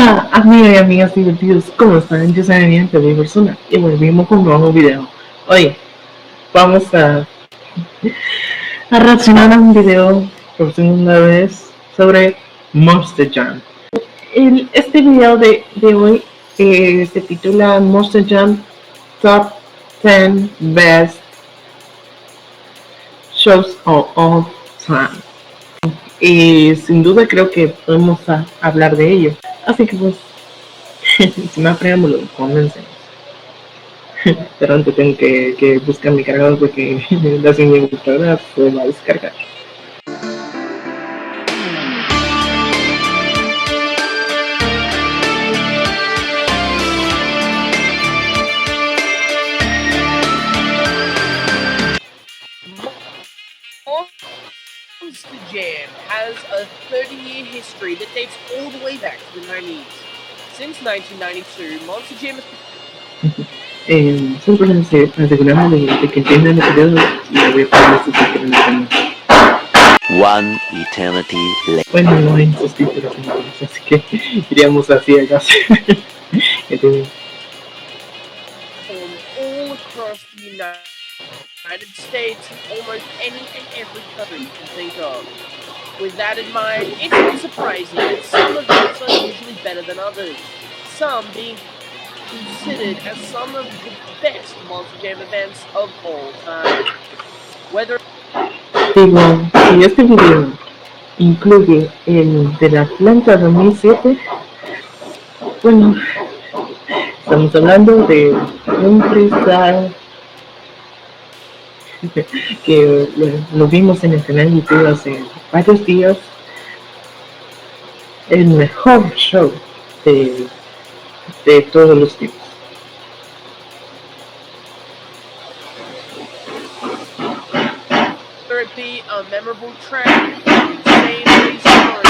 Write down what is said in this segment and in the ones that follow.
Hola amigas y amigas divertidos, ¿cómo están? Yo soy Daniel de persona y volvimos con un nuevo video. Hoy vamos a reaccionar a un video por segunda vez sobre Monster Jam. Este video de hoy se titula Monster Jam Top 10 Best Shows of All Time. Y sin duda creo que podemos hablar de ello. Así que pues, sin más preámbulo, comencemos. Pero antes tengo que buscar mi cargador porque la computadora se va a descargar. Monster Jam has a 30-year history that dates all the way back to the 90s. Since 1992, Monster Jam has... Simplemente aseguramos de que entiendan el video y le voy a poner subtítulos en español. One eternity later. Bueno, no hay subtítulos en inglés, así que iríamos así acá. all across the United States and almost any and every country you can think of. With that in mind, it's not surprising that some events are usually better than others, some being considered as some of the best Monster Jam events of all time. Whether Digo, si este video incluye el del Atlanta 2007, bueno, estamos hablando de un freestyle que lo vimos en el canal de YouTube hace varios días. El mejor show de todos los tipos. whether it be a memorable track, insane story,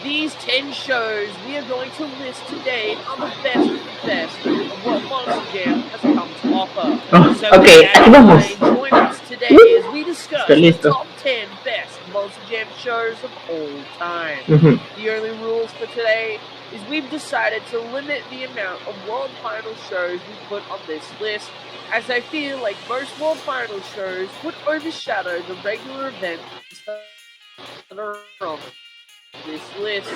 these 10 shows we are going to list today are the best of the best of what Monster Jam has come to offer. So okay, aquí vamos. Join us today as we discuss the top 10 best Monster Jam shows of all time. The only rules for today is we've decided to limit the amount of World Final shows we put on this list, as I feel like most World Final shows would overshadow the regular events that are on this list.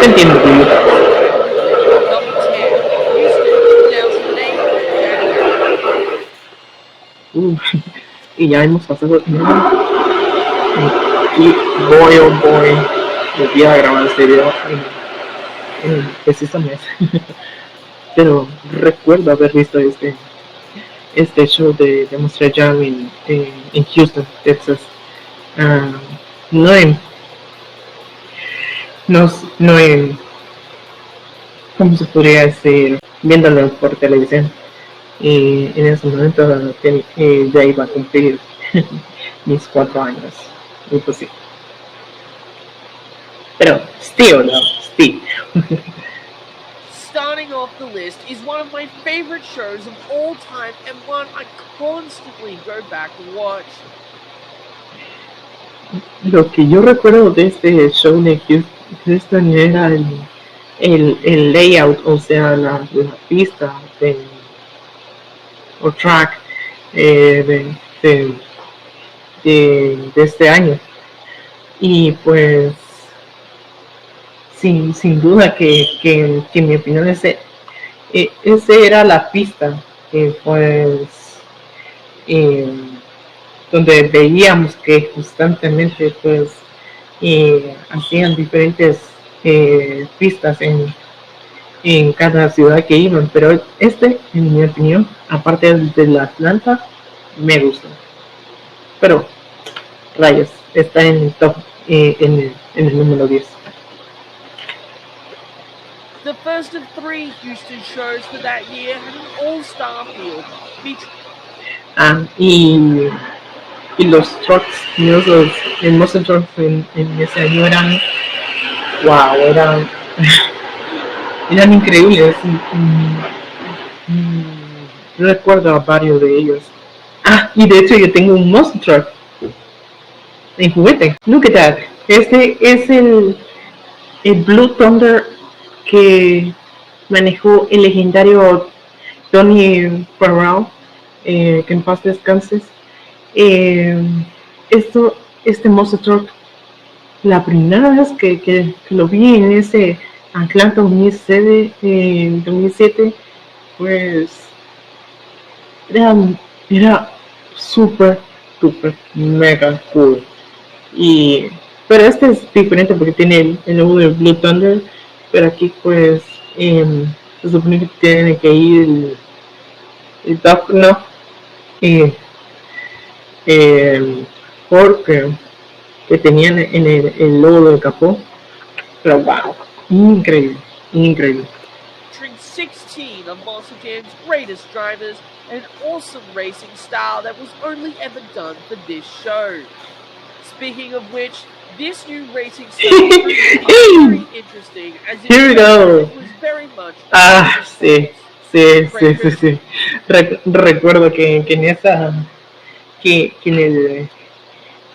Entiendo. Number 10, Houston, 2008. Y ya hemos pasado y boy oh boy, volví a grabar este video en precisamente. Pero recuerdo haber visto este show de Monster Jam en Houston, Texas. No en, ¿cómo se podría decir? Viéndolo por televisión. Y en ese momento ya iba a cumplir mis 4 años. Y pues sí. Pero, still. Starting off the list is one of my favorite shows of all time and one I constantly go back and watch. Lo que yo recuerdo de este show de Houston era el layout, o sea, la pista o track de este año. Y pues sin duda que en mi opinión ese era la pista pues donde veíamos que constantemente pues hacían diferentes pistas en cada ciudad que iban, pero en mi opinión, aparte de la Atlanta, me gustó. Pero rayos, está en el top, en el número 10. The first of 3 Houston shows for that year had an all-star field. Y los trucks, los Monster Trucks en ese año eran increíbles. Recuerdo a varios de ellos. Y de hecho yo tengo un Monster Truck en juguete. Look at that. Este es el Blue Thunder que manejó el legendario Tony Farrell, que en paz descanses. Eh, este Monster Truck, la primera vez que lo vi en ese Atlanta 2007, pues era súper, súper, mega cool. Y, pero este es diferente porque tiene el logo de Blue Thunder, pero aquí pues se supone que tiene que ir el Doc, no, eh, el Ford que tenían en el logo del capó. Pero wow, increíble, increíble. 16 of Monster Jam's greatest drivers and an awesome racing style that was only ever done for this show. Speaking of which, this new racing style is very interesting as it was very much sí. Recuerdo que en esa que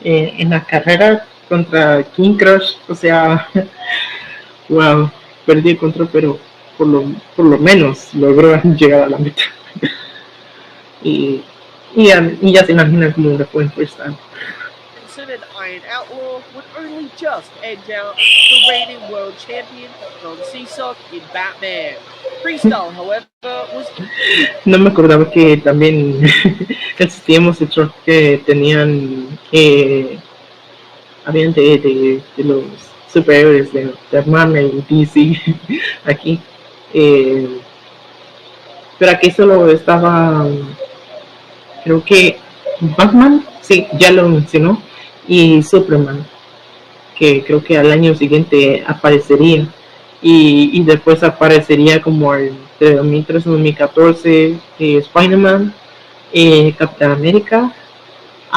en la carrera contra King Crush, o sea, wow, perdí el control, pero por lo menos logró llegar a la meta. y ya se imagina cómo le fue en freestyle. Considered Iron Outlaw would only just edge out the reigning world champion Don Seasock in Batman. Freestyle, however, was... No me acordaba que también existíamos otros que tenían habían de los superhéroes de Marvel y DC aquí, pero aquí solo estaba, creo que Batman, sí, ya lo mencionó, y Superman, que creo que al año siguiente aparecería, y después aparecería como entre 2013 y 2014 Spider-Man, Capitán América,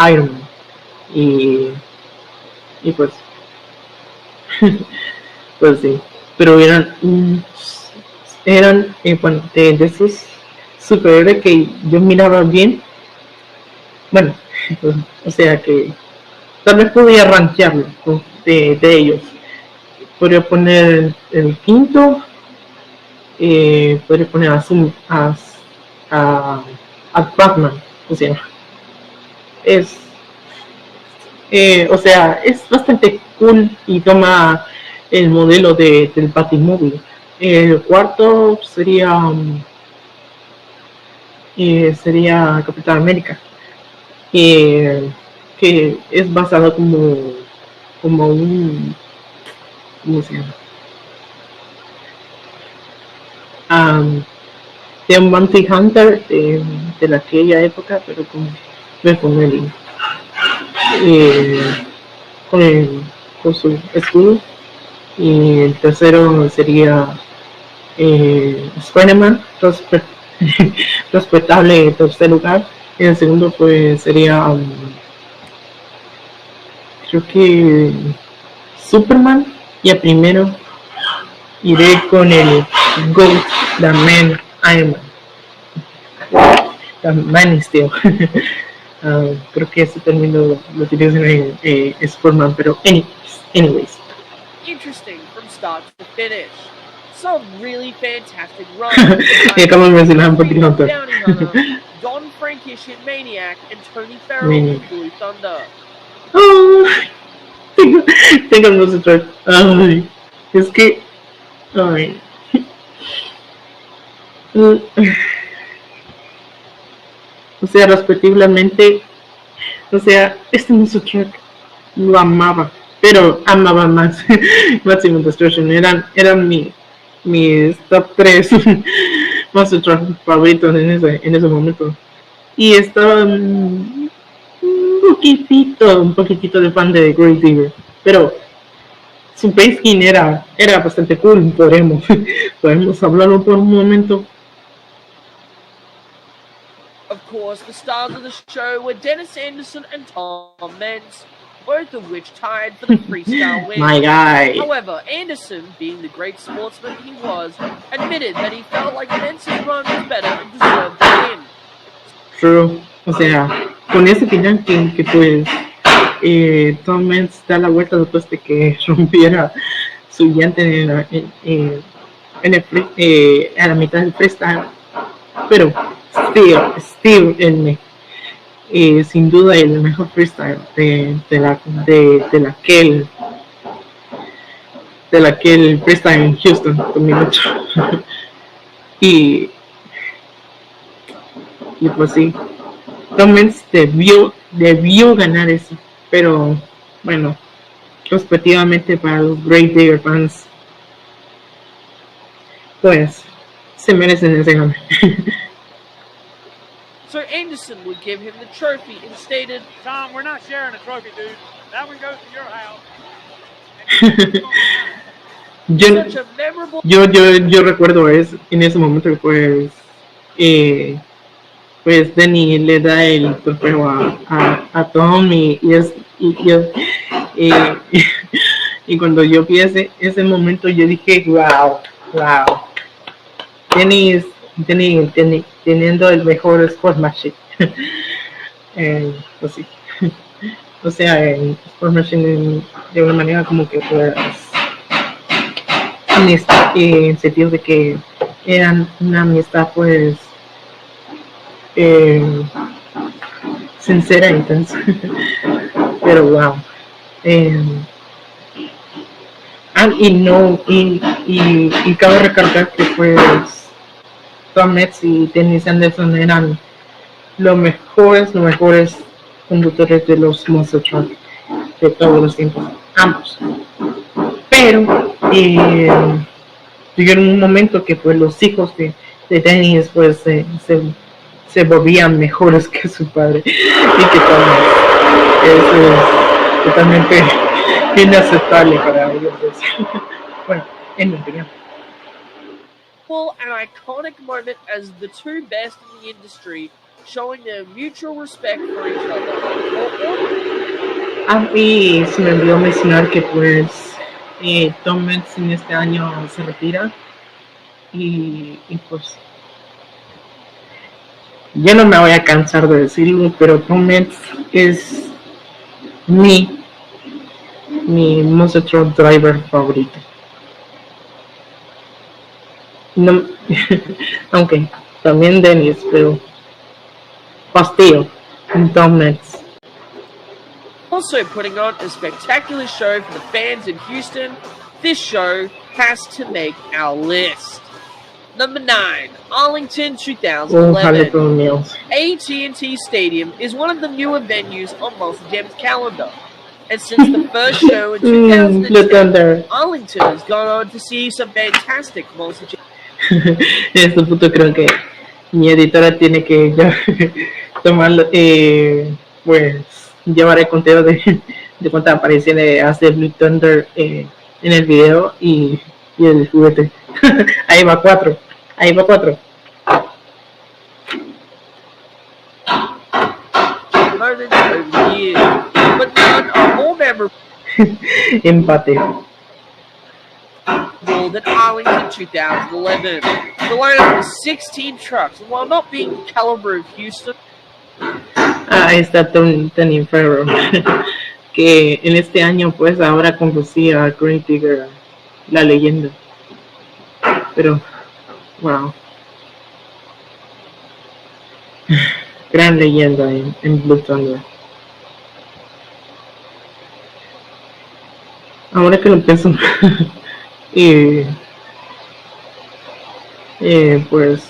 Iron Man, y pues pues sí, pero eran bueno, de esos superhéroes que yo miraba bien, bueno, o sea que tal vez podía rankearlo de ellos. Podría poner el quinto, podría poner a Batman, o sea, o sea, es bastante cool y toma el modelo del Batimóvil. El cuarto sería Capitán América, que es basado como un, ¿cómo se llama? De un bounty hunter de aquella época, pero con su escudo. Y el tercero sería Spider-Man, respetable tercer lugar. Y el segundo pues sería creo que Superman. Y el primero iré con el GOAT, the Man Iron Man, the Man Steel. Creo que ese término lo utilizan en Superman, pero anyways. Interesting from start to finish. Some really fantastic runs. Acabo de mencionar un poquito Don Frankish in Maniac and Tony Farrell in Blue Thunder. Oh, tengo el monstruo. Ay, es que ay. O sea, respectivamente, o sea, este Monster Truck lo amaba, pero amaba más Maximum Destruction. Eran mis top 3 Monster Truck favoritos en ese momento. Y estaba un poquitito de fan de Great Digger, pero su paint skin era bastante cool. Podemos hablarlo por un momento. Of course, the stars of the show were Dennis Anderson and Tom Meents, both of which tied for the freestyle win. My guy. However, Anderson, being the great sportsman he was, admitted that he felt like Meents' run was better and deserved the win. True. O sea, con ese final que pues Tom Meents da la vuelta después de que rompiera su llanta a la mitad del freestyle, pero Steve sin duda el mejor freestyle de la que el freestyle en Houston 2008. y pues sí, Tom Menz debió ganar eso, pero bueno, respectivamente para los Great Digger fans, pues se merecen ese gane. Sir Anderson would give him the trophy and stated, "Tom, we're not sharing a trophy, dude. That one goes to your house." yo recuerdo en ese momento, pues Danny le da el trofeo a Tom y cuando yo vi ese momento yo dije wow, Danny teniendo el mejor sportsmanship. Pues sí. O sea, en sportsmanship de una manera como que pues amistad, en sentido de que eran una amistad pues sincera, entonces. Pero wow. Y cabe recalcar que pues Tom Metz y Dennis Anderson eran los mejores conductores de los Monster Truck de todos los tiempos, ambos. Pero llegaron un momento que pues los hijos de Dennis pues se volvían mejores que su padre y que Tom Metz. Eso es totalmente inaceptable para ellos. Bueno, en mi opinión. An iconic moment as the two best in the industry, showing their mutual respect for each other. Y se me olvidó mencionar que pues Tom Metz en este año se retira y pues ya no me voy a cansar de decirlo, pero Tom Metz es mi Monster Truck driver favorito. No, aunque también Dennis, pero Pastillo, Tom Metz. Also putting on a spectacular show for the fans in Houston, this show has to make our list. Number 9, Arlington 2011. AT&T Stadium is one of the newer venues on Monster Jam's calendar. And since the first show in 2010, Arlington has gone on to see some fantastic Monster Jam. En este punto creo que mi editora tiene que tomarlo, pues llevar el conteo de cuántas apariciones hace Blue Thunder en el video y el juguete. Ahí va 4. But none are more memorable. Empate. Than Arlington 2011. The lineup was 16 trucks, and while not being the caliber of Houston. Ahí está Tony Ferro, que en este año pues ahora conducía a Great Digger, la leyenda. Pero, wow. Gran leyenda en Blue Thunder. Ahora que lo pienso, pues,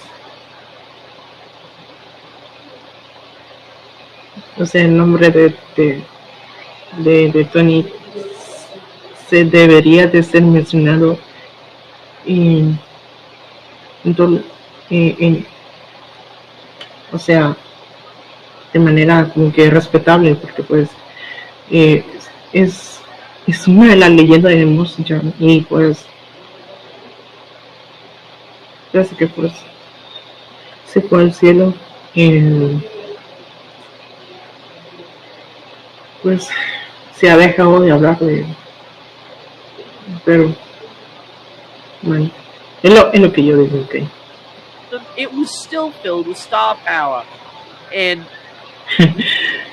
o sea, el nombre de Tony se debería de ser mencionado o sea, de manera como que respetable, porque pues es una de las leyendas de música y pues parece que pues se fue al cielo, pues se ha dejado de hablar de él, pero bueno, es lo que yo digo, okay. It was still filled with star power and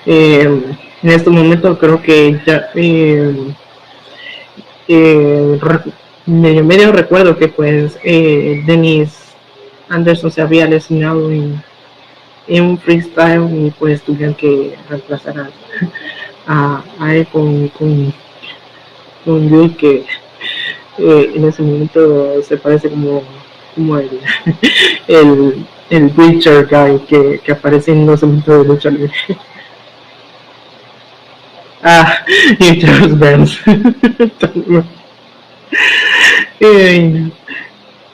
en este momento creo que ya medio recuerdo que pues Dennis Anderson se había lesionado en un freestyle y pues tuvieron que reemplazar a él con Yui que en ese momento se parece como el Bleacher Guy que aparece en los momentos de lucha libre. Y Charles Burns.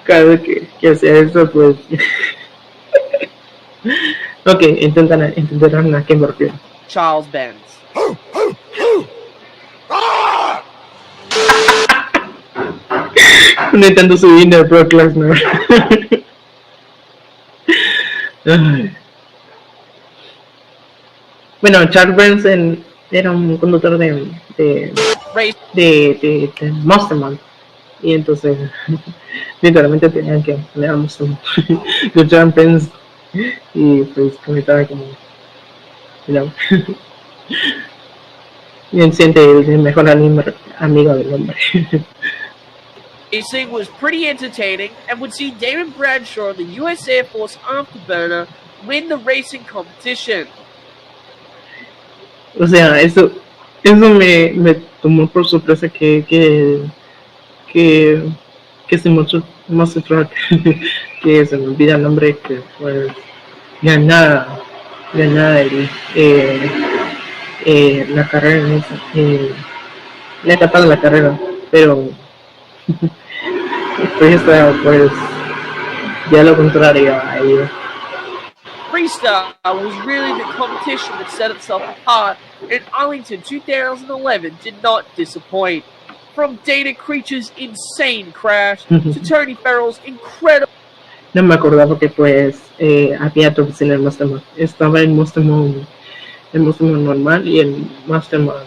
Cada vez que hacía eso, pues. Ok, intentarán a qué me refiero. Charles Benz. Intentando subir de Brock Lesnar. Bueno, Charles Burns era un conductor de Masterman. Y entonces, literalmente tenían que poner a Masterman. Yo Charles Burns y pues comentaba como, bien siente el mejor amigo del hombre. Racing was pretty entertaining and would see Damon Bradshaw of the US Air Force Afterburner win the racing competition. O sea, eso me tomó por sorpresa que se mostró que se me olvida el nombre, que pues ganara la carrera en esa, la etapa de la carrera, pero freestyle pues ya lo contrario a ello. Freestyle was really the competition that set itself apart, and Arlington 2011 did not disappoint. From Data Creature's insane crash to Tony Farrell's incredible... No me acordaba que pues había dos en el Masterman. Estaba el Masterman normal y el Masterman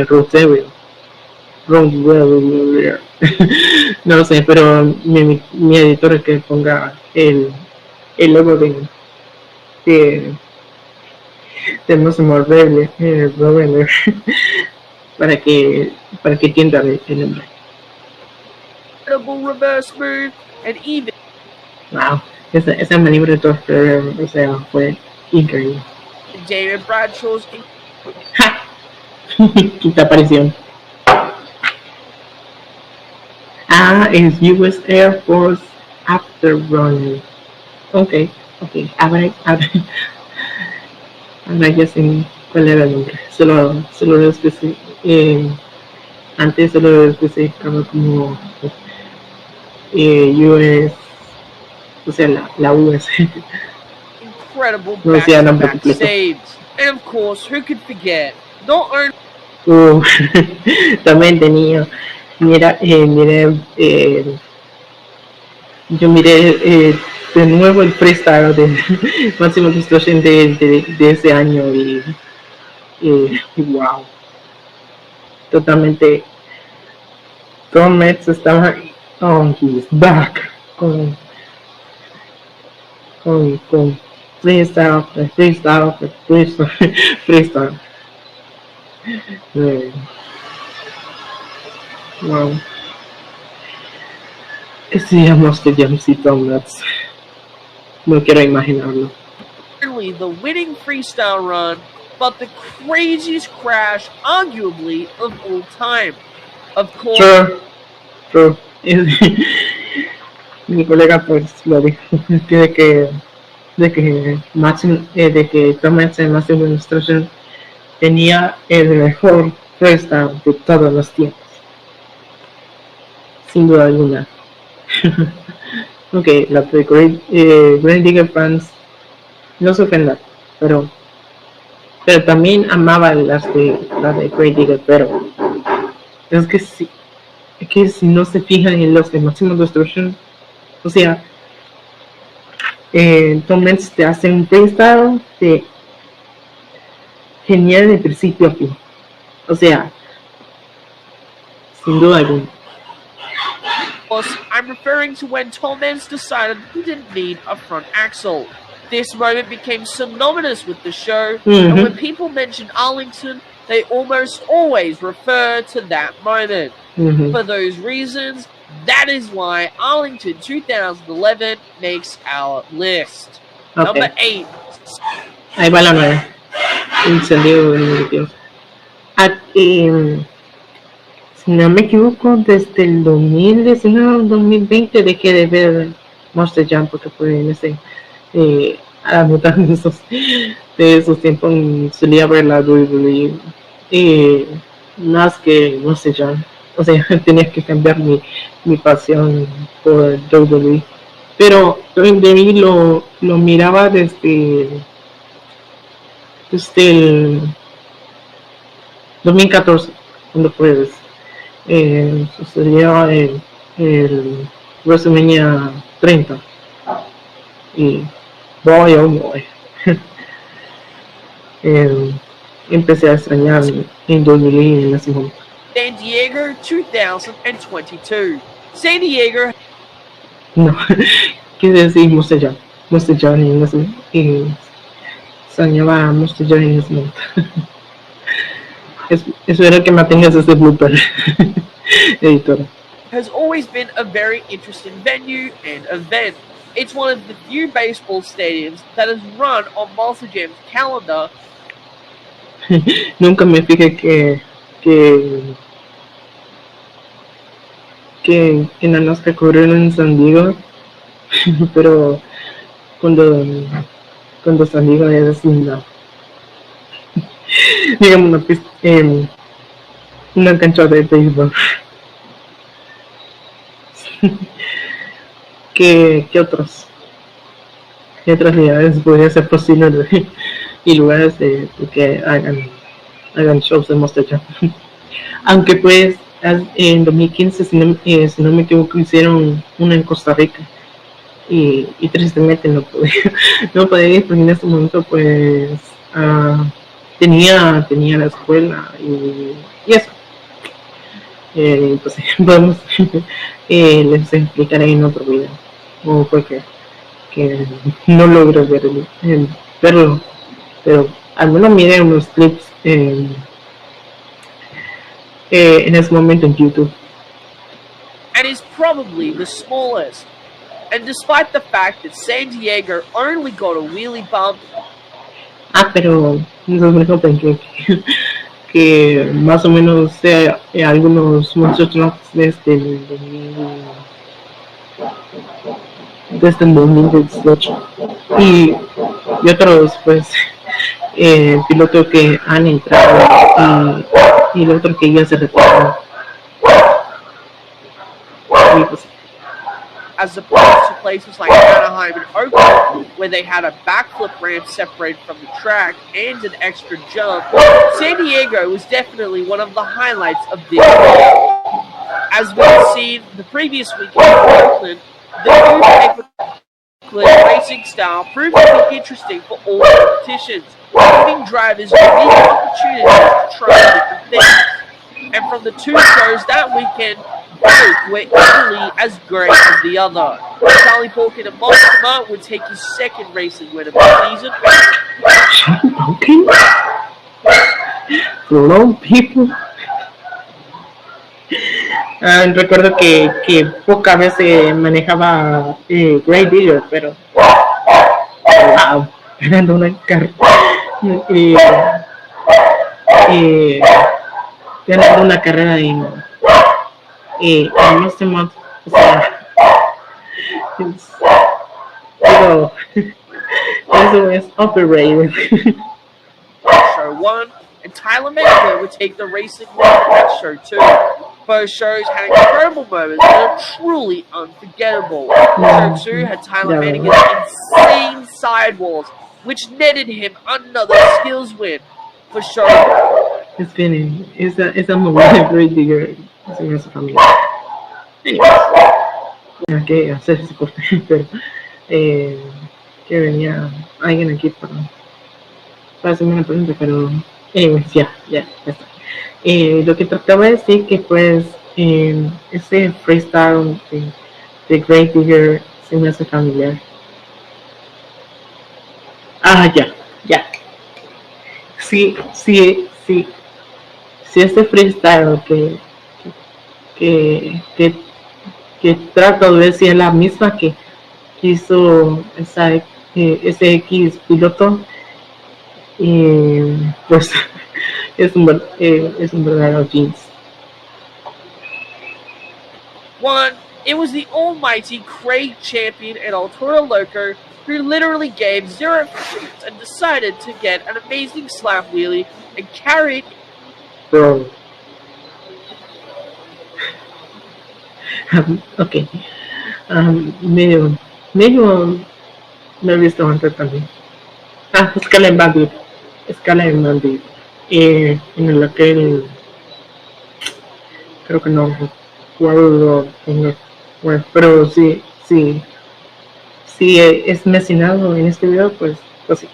Road Warrior. No sé, pero mi editor es que ponga el logo de Masterman Warrior para que entienda el nombre. Incredible reverse move and even... Wow, esa maniobra de Torture, o sea, fue increíble. David Bradshaw's... Quinta aparición. Es US Air Force Afterburner. Ok. Ahora ya sé cuál era el nombre. Solo lo especificaba antes solo lo especificaba como US, o sea, la US. Incredible back-to-back saves. And of course, who could forget? Not only... También tenía, yo miré de nuevo el freestyle de Máximo Destruction de ese año y wow, totalmente Tom Metz estaba on his back con freestyle. Wow. Ese Monster Jams y Tom Metz. No quiero imaginarlo. The winning freestyle run, but the craziest crash, arguably, of all time. Of course. True. Mi colega pues lo dijo de que Tom Metz en Master Demonstration tenía el mejor freestyle de todos los tiempos. Sin duda alguna. Ok, la de Great Digger fans no se ofendan, pero también amaba la de Great Digger, pero es que si no se fijan en los de Maximum Destruction, o sea, Tom Metz te hace un freestyle genial de principio a fin, o sea, sin duda alguna. I'm referring to when Tom Metz decided he didn't need a front axle. This moment became synonymous with the show, and when people mention Arlington, they almost always refer to that moment. For those reasons, that is why Arlington 2011 makes our list. Number 8. Ahí va la 9. Incendio definitivo. Si no me equivoco, desde el 2019 2020 dejé de ver Monster Jam porque fue en ese a mitad de esos tiempos solía ver la WWE más que Monster Jam. O sea, tenía que cambiar mi pasión por WWE. Pero WWE lo miraba desde el 2014, cuando pues sucedió el WrestleMania 30 y boy oh boy empecé a extrañar en WWE en ese momento. San Diego 2022. San Diego. No, quiere decir Monster Jam en ese momento. Extrañaba a Monster Jam en ese momento. Eso era que mantengas ese blooper, editora. Has always been a very interesting venue and event. It's one of the few baseball stadiums that has run on Monster Jam's calendar. Nunca me fijé que en la NASCAR corrieron en San Diego, pero cuando San Diego es digamos una cancha de béisbol. ¿Qué otras ciudades podría ser posible y lugares que hagan shows de Monster Jam? Aunque pues en 2015 si no me equivoco hicieron una en Costa Rica y tristemente no pude ir porque en este momento pues tenía la escuela y eso. Pues vamos, les explicaré en otro video o porque que no logro verlo, pero al menos miré unos clips en ese momento en YouTube. And is probably the smallest. And despite the fact that San Diego only got a wheelie bump. Pero entonces me dijo que más o menos algunos monster trucks desde el 2018 y otros pues pilotos que han entrado y el otro que ya se retiró. Pues, as opposed to places like Anaheim and Oakland, where they had a backflip ramp separated from the track and an extra jump, San Diego was definitely one of the highlights of this year. As we've seen the previous weekend in Oakland, the new paperclip racing style proved to be interesting for all competitions, giving drivers unique opportunities to try different things. And from the two shows that weekend, both were equally as great as the other. Charlie Porkin and Monster would take his second racing win of the season. Hello, people. Recuerdo que pocas veces manejaba Great Digger, pero wow, ganando una carrera ganando una carrera en este mod, o sea, pero eso es overrated. Show 1 and Tyler Manigan would take the racing win at show 2. Both shows had incredible moments that are truly unforgettable. Show 2 had Tyler Manigan's insane sidewalls, which netted him another skills win. For show it's funny, it's a moment Great Digger sin esa familia. Tenía que hacer ese corte, pero que venía alguien aquí para hacerme una pregunta, pero ya está. Lo que trataba de decir que pues ese freestyle de Great Digger se me hace familiar. Ya. Sí, ese freestyle que, que, que trato de ver si es la misma que hizo ese X piloto. Y pues es un verdadero jeans. It was the almighty Craig Champion and Altura Loco who literally gave 0 f***s and decided to get an amazing slap wheelie and carry. Bro. Ok. Medio me he visto antes también. Escala en Bandit. Escala en Bandit. En el aquel. Creo que no recuerdo. Bueno, pero sí es mencionado en este video, pues sí.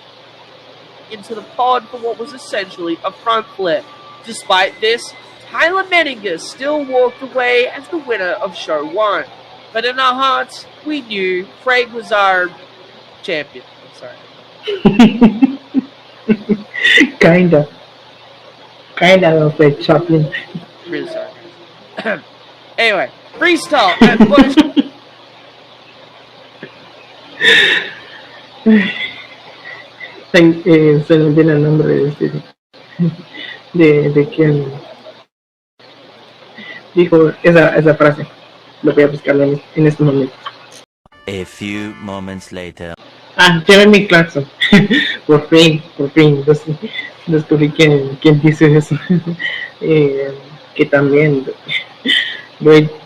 Into the pod for what was essentially a front flip. Despite this, Tyler Menninger still walked away as the winner of Show 1. But in our hearts, we knew Craig was our champion. I'm sorry. Kinda of a Chaplin. Really sorry. Anyway, freestyle and bonus. Se me viene el nombre de quien dijo esa frase. Lo voy a buscar en este momento. A few moments later. Jeremy Clarkson. por fin descubrí quién dice eso. Que también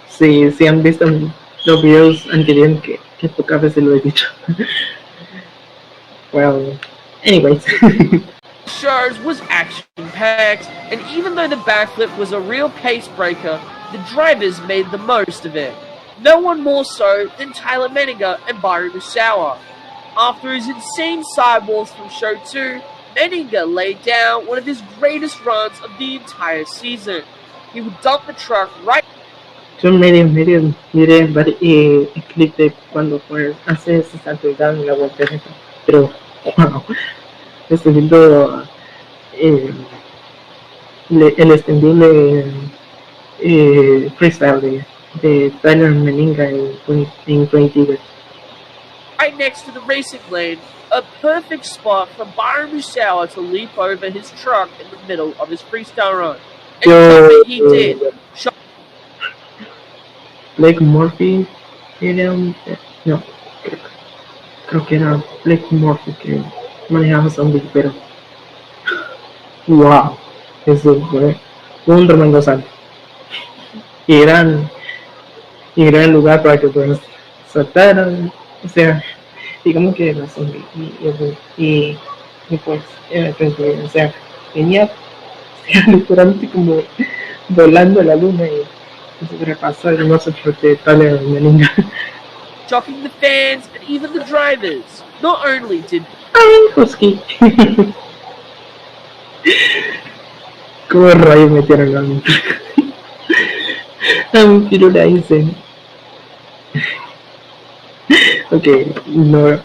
si han visto los videos anteriores que pocas veces lo he dicho. Well, anyways. Shows was action-packed, and even though the backflip was a real pace breaker, the drivers made the most of it. No one more so than Tyler Menninger and Byron Musawa. After his insane sidewalls from Show 2, Menninger laid down one of his greatest runs of the entire season. He would dump the truck right. Yo miré el clip de cuando fue hace ese salto y dan la voltereta, pero wow, estoy viendo el extendible freestyle de Tyler Menninger en 20 right next to the racing lane, a perfect spot for Byron Musawa to leap over his truck in the middle of his freestyle run. And he did. Blake Murphy no, creo que era Blake Murphy que manejaba zombie, pero wow, eso fue un tremendo salto y gran lugar para que puedan saltar, o sea, digamos que era zombie y pues o sea, venía literalmente como volando a la luna y sobrepasó el hermoso fuerte de Tyler Menninger. Shocking the fans and even the drivers. Not only did Husky. ¿Cómo rayos metieron a mí? I'm pirulizing. Ok, no.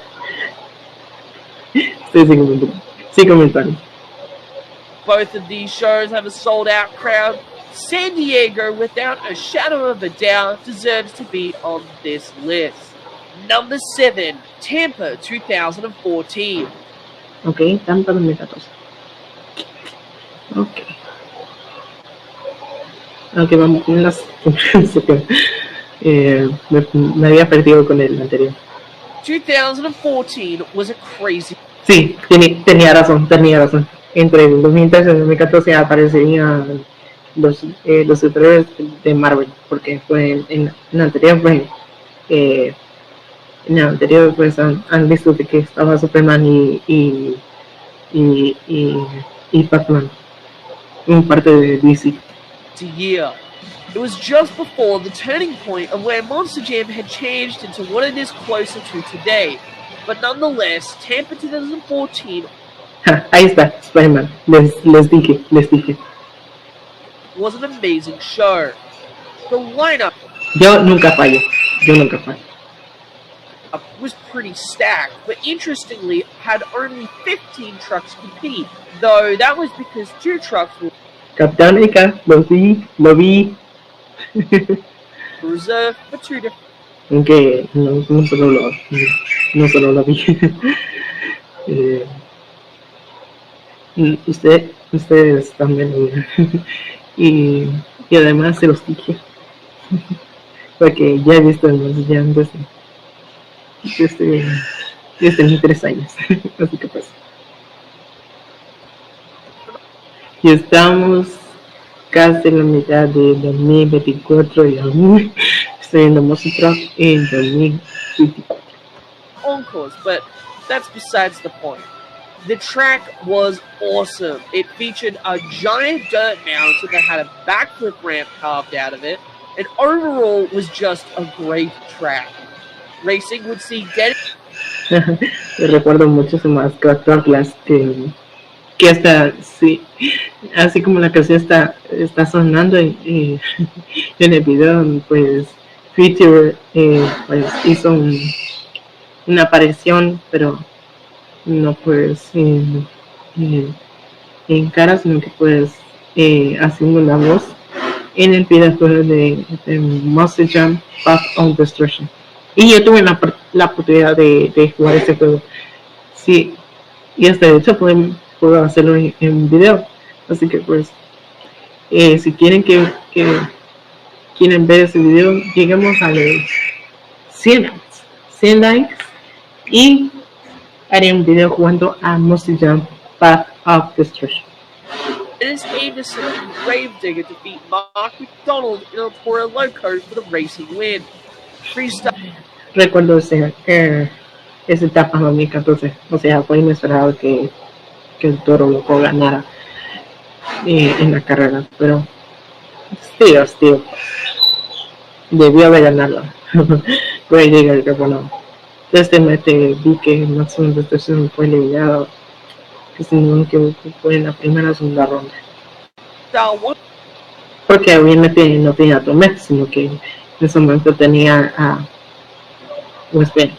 Estoy comentando. Both of these shows have a sold-out crowd. San Diego, without a shadow of a doubt, deserves to be on this list. Number 7, Tampa 2014. Ok, Tampa 2014. Ok. Ok, vamos con las... me había perdido con el anterior. 2014 was a crazy... Sí, tenía razón. Entre el 2013 y el 2014 aparecerían los superhéroes de Marvel, porque fue en la anterior pues han visto de que estaba Superman y Batman en parte de DC. Year. It was just before the turning point of where Monster Jam had changed into what it is closer to today. But nonetheless, Tampa 2014 ahí está, Spider-Man. Les dije. Was an amazing show. The lineup Yo nunca fallo. was pretty stacked, but interestingly had only 15 trucks compete, though that was because 2 trucks were... Capitán América, lo vi. Reserved for 2 different. Aunque no solo lo vi. eh, ustedes también lo vieron. y además se los dije. Porque ya he visto el más ya desde mis 3 años. Así que pues. Y estamos casi en la mitad de 2024 y aún estoy en la música en 2024. Encores, but that's besides the point. The track was awesome. It featured a giant dirt mountain that had a backflip ramp carved out of it, and overall was just a great track. Racing would see dead. Me recuerdo mucho su más Class que hasta sí, así como la canción está sonando en el video, pues Feature pues hizo una aparición, pero no pues en cara, sino que pues haciendo una voz en el videojuego de Monster Jam Path of Destruction. Y yo tuve la oportunidad de jugar ese juego. Sí, y hasta de hecho puedo hacerlo en video. Así que pues, si quieren quieren ver ese video, lleguemos a los 100 likes. 100 likes y haré un video jugando a Monster Jam Path of Destruction. It is aimed to see Gravedigger defeat Mark McDonald in a Toro Loco for the racing win. Freestyle. Recuerdo esa etapa en 2014, o sea, fue inesperado que el Toro Loco ganara en la carrera, pero tío, debió haber ganado. Puede llegar que bueno, desde vi que Maximum Destruction fue eliminado, que si no me equivoco fue en la primera o segunda ronda. Porque obviamente no tenía a Tomet, sino que en ese momento tenía a USB.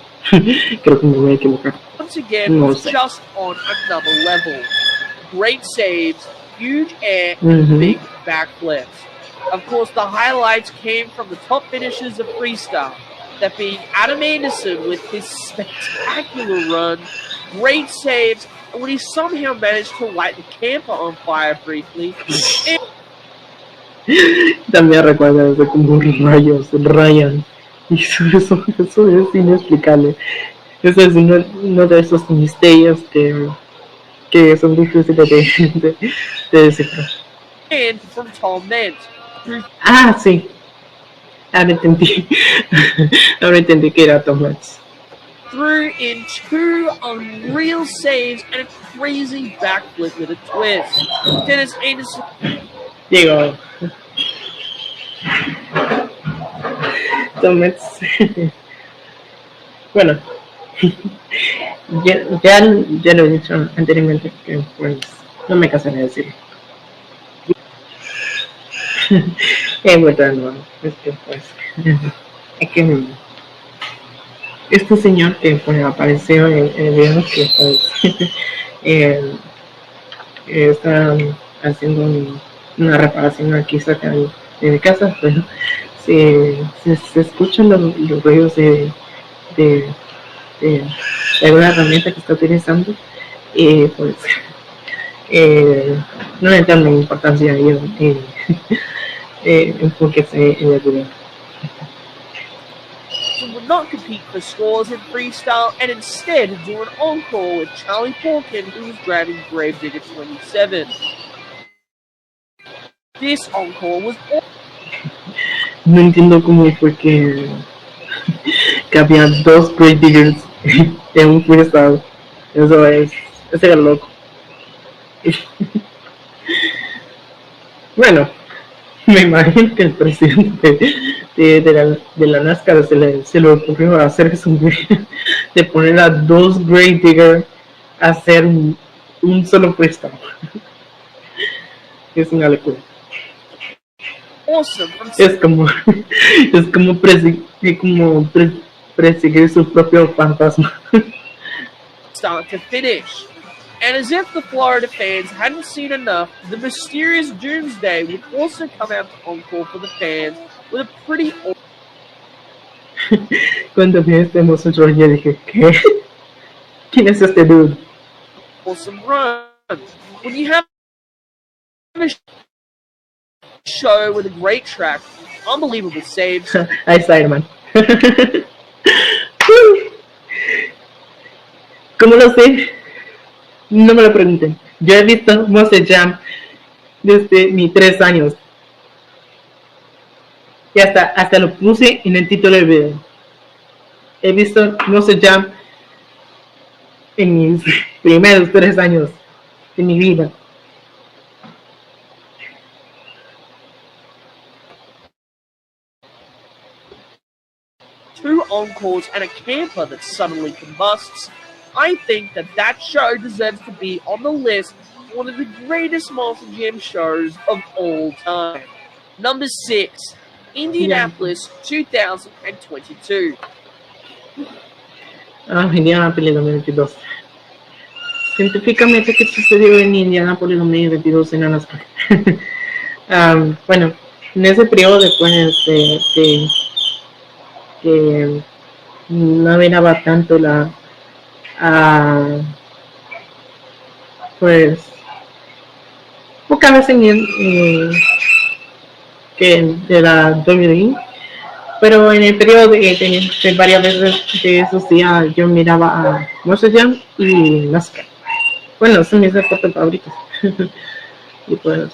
Creo que me voy a equivocar. Once again, no was just on another level. Great saves, huge air, big backflips. Of course, the highlights came from the top finishers of freestyle, that being Adam Anderson with his spectacular run, great saves, and when he somehow managed to light the camper on fire briefly. También recuerdo eso como rayos, Ryan. Y eso es inexplicable. Eso es uno de esos misterios que son difíciles de descifrar. And from Tom Nance. Ah, sí. Ahora entendí que era Tom Nance. Threw in 2 unreal saves and a crazy backflip with a twist. Dennis Anderson. Digo, Tom Nance. Bueno, ya lo he dicho anteriormente que pues no me cansaré de decirlo. He vuelto de nuevo. Es que este señor que pues apareció en el video que pues está haciendo una reparación aquí cerca de mi casa, pero se escuchan los ruidos de una herramienta que está utilizando y pues no le dan importancia a ello enfóquese en el video. Would not compete for scores in freestyle and instead do an encore with Charlie Porkin, who was driving Gravedigger 27. This encore was no entiendo cómo fue que había 2 Gravediggers en un freestyle. Eso era loco. Bueno, me imagino que el presidente de la NASCAR se le ocurrió hacer eso de poner a 2 Gravediggers a hacer un solo freestyle. Es una locura. awesome. Es como perseguir su propio fantasma. Start to finish. And as if the Florida fans hadn't seen enough, the mysterious Doomsday would also come out to encore for the fans with a pretty Cuando vi este monstruo yo dije, ¿qué? ¿Quién es este dude? awesome run. When you have a show with a great track, unbelievable saves. Ahí está, hermano. ¿Cómo lo sé? No me lo pregunten. Yo he visto Monster Jam desde mis 3 años. Y hasta lo puse en el título del video. He visto Monster Jam en mis primeros 3 años de mi vida. Two encores and a camper that suddenly combusts. I think that show deserves to be on the list for one of the greatest Monster Jam shows of all time. Number 6, Indianapolis 2022. Indianapolis 2022. Científicamente, ¿qué sucedió en Indianapolis 2022 en Alaska? Bueno, en ese periodo después de que no miraba tanto pues pocas veces que de la WWE, pero en el periodo de varias veces de esos días yo miraba a Monster Jam y NASCAR. Bueno, son mis deportes favoritos. Y pues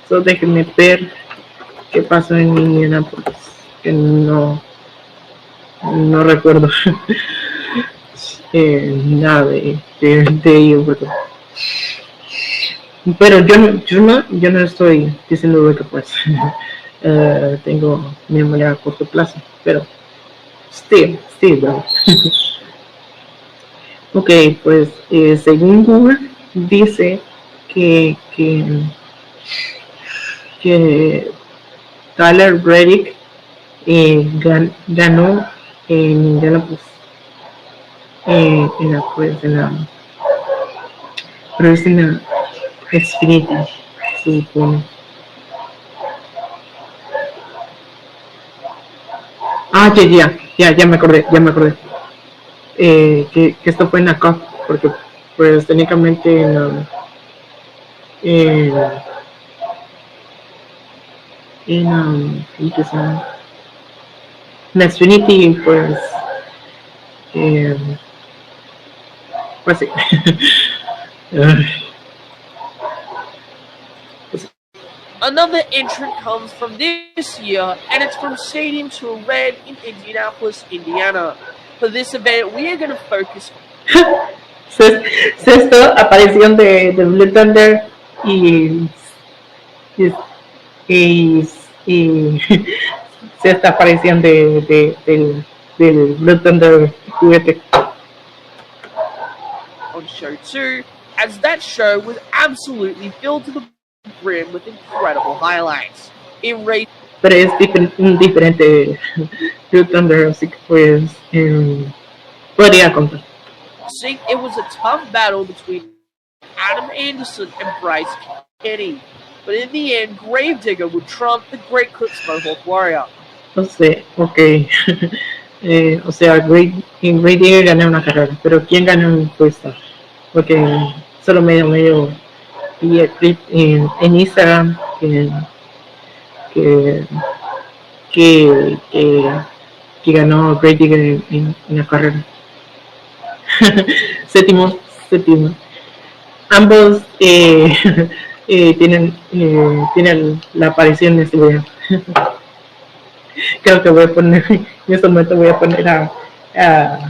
so déjenme ver qué pasó en Indianapolis, que no recuerdo nada de ello, pero yo no estoy diciendo de que pues tengo memoria a corto plazo, pero still, ¿verdad? Ok, pues según Google dice que Tyler Reddick ganó en Indianapolis en la Xfinity, se supone. Ya me acordé. Que esto fue en la COP, porque pues técnicamente en Xfinity pues sí. Another entrant comes from this year, and it's from Stadium to a Red in Indianapolis, Indiana. For this event, we are going to focus. Sexto aparición de Blue Thunder y sexta aparición del Blue Thunder juguete. On show 2, as that show was absolutely filled to the brim with incredible highlights. Pero es un diferente Blue Thunder, así que pues podría contar. See, it was a tough battle between Adam Anderson and Bryce Kenny, but in the end, Gravedigger would trump the Great Clips Mohawk Warrior. No sé, ok. O sea, Gravedigger ganó una carrera, pero ¿quién ganó un puesto? Porque solo medio vi el clip en Instagram que ganó Gravedigger en la carrera. Séptimo. Ambos tienen la aparición de este video. Creo que voy a poner, en este momento voy a poner a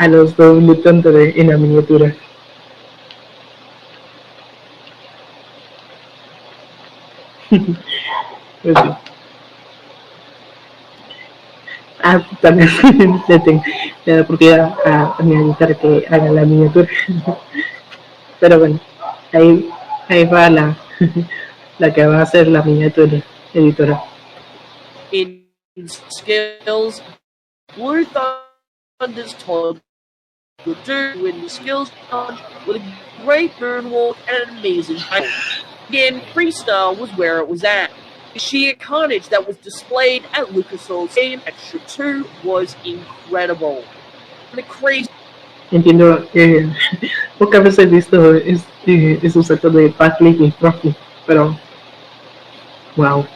los dos luchando en la miniatura. Pues sí. También le da oportunidad a mi editor que haga la miniatura. Pero bueno, ahí va la que va a hacer la miniatura editora. In skills, Blue Thunder's told would do win the skills challenge with a great moonwalk and an amazing title. Again, freestyle was where it was at. The sheer carnage that was displayed at Lucas Oil Stadium at Show 2 was incredible. The crazy. Entiendo, pocas veces he visto esos actos de backflip y frontflip, pero wow,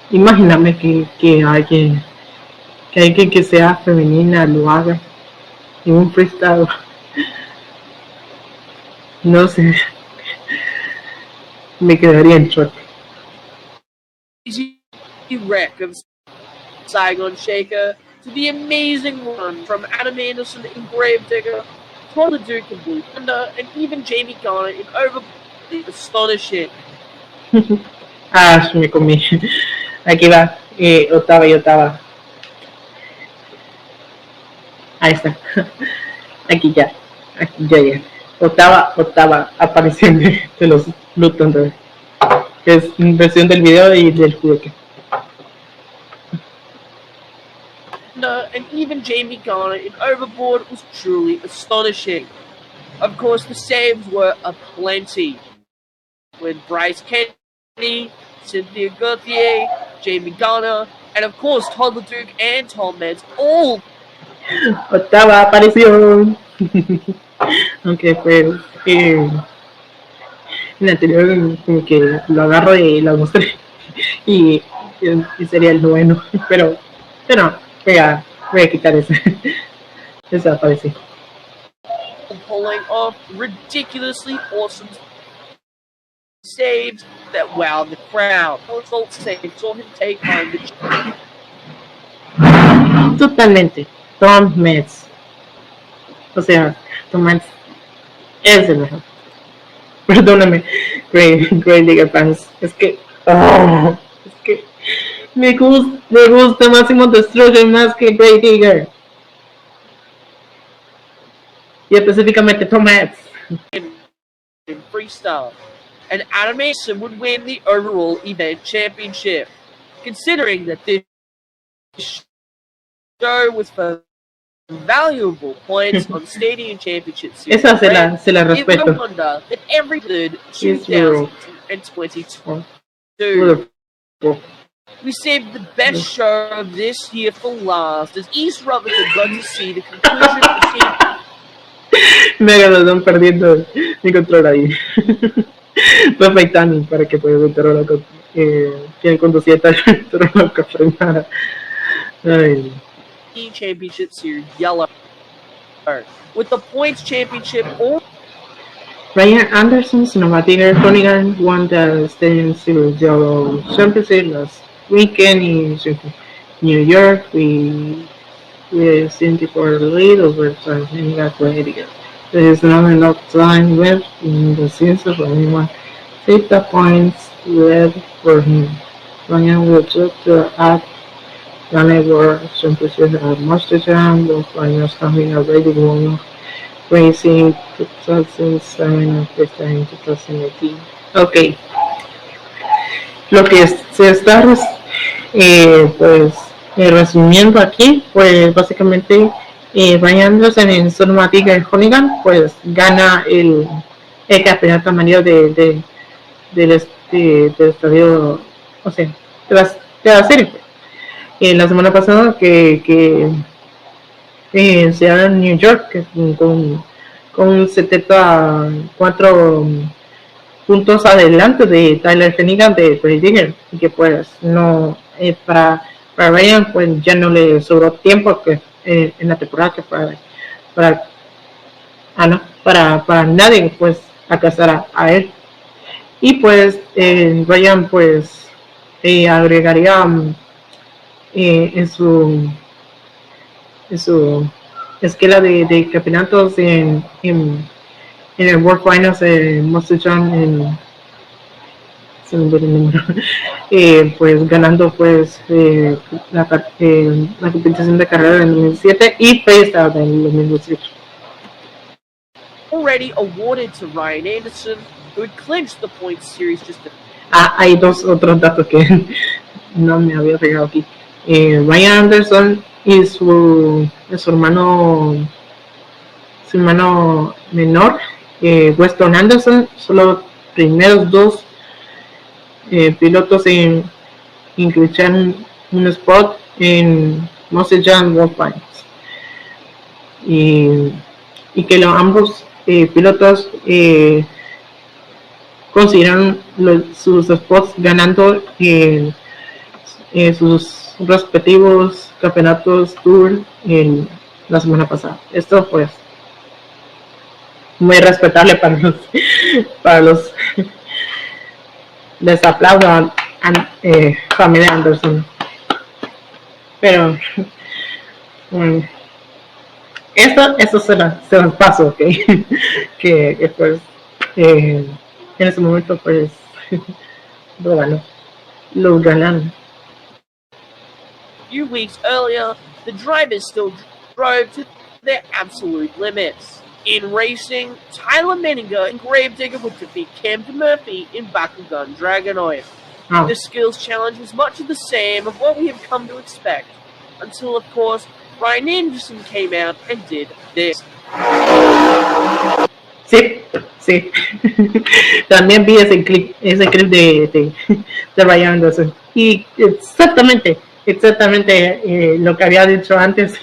imagíname que alguien que sea femenina lo haga en un freestyle, no sé, me quedaría en shock. Wreck of Saigon Shaker to the amazing run from Adam Anderson in Gravedigger, Tyler Duke in Blue Thunder, and even Jamie Garner in Over. Astonishing. Me comí. Aquí va, octava y octava. Ahí está. Aquí ya. Octava aparición de los Blue Thunder. Que es versión del video y del juguete. And even Jamie Garner in Overboard was truly astonishing. Of course, the saves were aplenty. With Bryce Kennedy, Cynthia Gauthier, Jamie Garner, and of course Toddler Duke and Tom Metz all. Octava aparición. Aunque pues en la anterior como que lo agarro y lo mostré y sería el noveno, pero voy a quitar esa aparición. Pulling off ridiculously awesome saves that wowed the crowd. Result save saw him take home the. Totalmente, Tom Metz. O sea, Tom Metz es el mejor. Perdóname, Great League fans. Es que me gusta Máximo Destruction más que Great Digger. Y específicamente Tom Metz. In freestyle. And Adam Mason would win the overall event championship. Considering that this show was for valuable points on Stadium Championship Series, esa se la respeto. It no wonder that every third 2022. We saved the best show of this year for last, as East Rutherford got to see the conclusion of the season. Megalodon perdiendo mi control ahí. Perfect timing para que pueda meter quien conducía tal lo que frenara. Championship Series yellow with the points championship. Ryan Anderson, Cinematic Conigan won the Stadium Series Yellow Championship last weekend in New York. We simply for the lead over and got ready. There is not enough time left in the season for anyone. 50 points left for him. Ryan will just add Ghana World Championship at Master Jam. The finals coming already won Racing 2007 and Fiesta in 2018. Ok. Lo que se está resumiendo aquí, pues básicamente Ryan Anderson en Sonomatic y Honigan pues gana el campeonato amarillo del estadio, o sea, de la serie. La semana pasada que se da en New York con 74 puntos adelante de Tyler Hennigan de Digger, y que pues no para Ryan pues ya no le sobró tiempo que en la temporada que para nadie pues alcanzar a él, y pues Ryan pues agregaría en su esquela de campeonatos en el World Finals de Monster Jam pues ganando pues la competición de carrera en 2007 y freestyle en 2018. Already awarded to Ryan Anderson, who had clinched the points series just hay dos otros datos que no me había fijado aquí. Ryan Anderson y su hermano menor, Weston Anderson, son los primeros dos pilotos en crear un spot en Mose Jan World Finals. Y que ambos pilotos consiguieron sus spots ganando sus respectivos campeonatos tour la semana pasada. Esto pues muy respetable para los les aplaudo a familia Anderson, pero bueno, esto se las paso, ¿ok? que pues en ese momento pues bueno, los ganan. A few weeks earlier, the drivers still drove to their absolute limits. In racing, Tyler Menninger and Gravedigger would defeat Camden Murphy in Bakugan Dragonoid. Oh. The skills challenge was much of the same of what we have come to expect, until of course Ryan Anderson came out and did this. Sí. También vi ese clip de Ryan Anderson. Y exactamente lo que había dicho antes.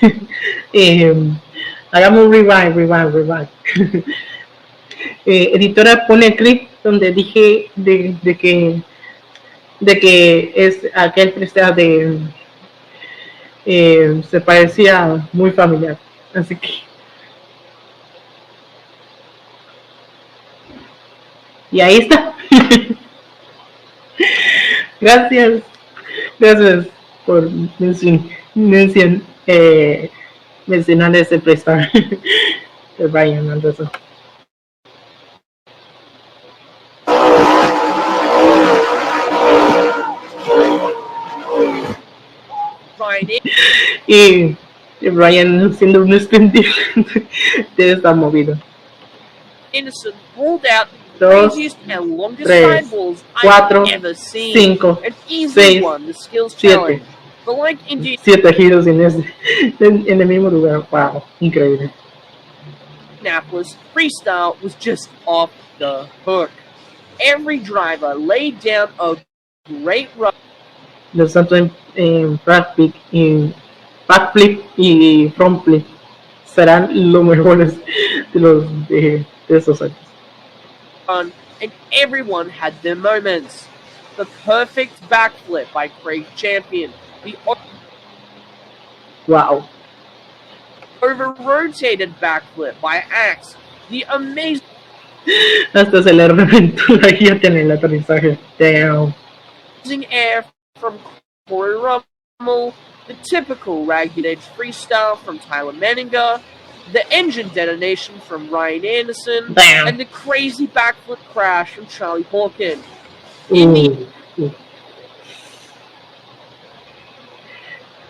Hagamos un rewind. Editora pone el clip donde dije de que es aquel freestyle de se parecía muy familiar, así que y ahí está. gracias por mencionar ese freestyle de Ryan Anderson. Y Ryan siendo un extendido de esta movida. Innocent pulled out the craziest and longest sidewalls I've ever seen, and easily won the skills challenge. But like India, 7 giros en el mismo lugar. Wow, increíble. Indianapolis freestyle was just off the hook. Every driver laid down a great run. Los tanto en backflip y front flip serán los mejores de esos años. And everyone had their moments. The perfect backflip by Craig Champion. The over-rotated backflip by Axe. The amazing... Hasta se le reventó la guía en el aterrizaje. Damn. Air from Corey Rummel. The typical ragged edge freestyle from Tyler Menninger. The engine detonation from Ryan Anderson. Damn. And the crazy backflip crash from Charlie Hawkins.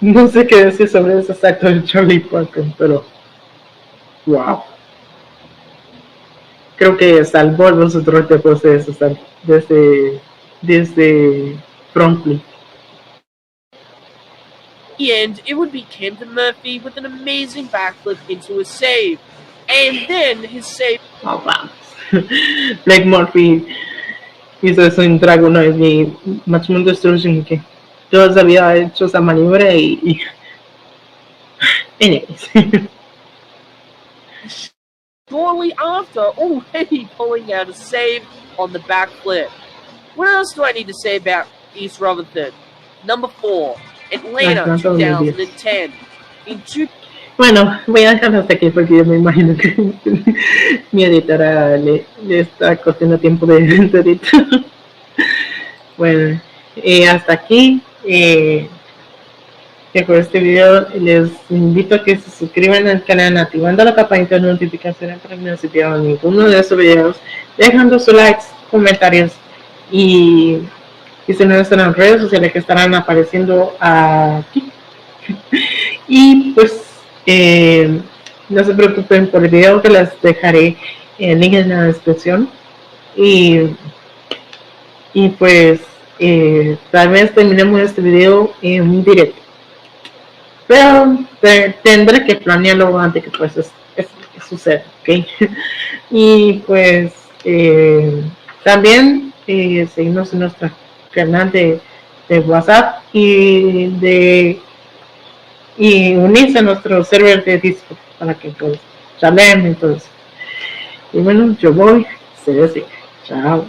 No sé qué decir sobre ese salto de Charlie Parker, pero wow. Creo que salvó a los otros después de ese salto, desde front flip. And it would be Camden Murphy with an amazing backflip into a save. And then his save... Oh, wow. Blake Murphy hizo eso en Dragonoid y Maximum Destruction, que todos había hecho esa maniobra y... Anyways. Shortly after, already pulling out a save on the backflip. What else do I need to say about East Rutherford? Number 4, Atlanta 2010. Bueno, voy a dejarlo hasta aquí porque yo me imagino que mi editora le está cortando tiempo de editar. Bueno, hasta aquí. Con este video les invito a que se suscriban al canal activando la campanita de notificaciones para que no se pierdan ninguno de estos videos, dejando sus likes, comentarios y se nos están en las redes sociales que estarán apareciendo aquí. Y pues no se preocupen por el video, que les dejaré el link en la descripción. Y pues tal vez terminemos este video en un directo, pero tendré que planearlo antes que pues suceda, ¿ok? Y pues también seguimos en nuestro canal de WhatsApp y unirse a nuestro server de Discord para que pues charlen y todo eso. Y bueno, yo voy, se ve así. Chao.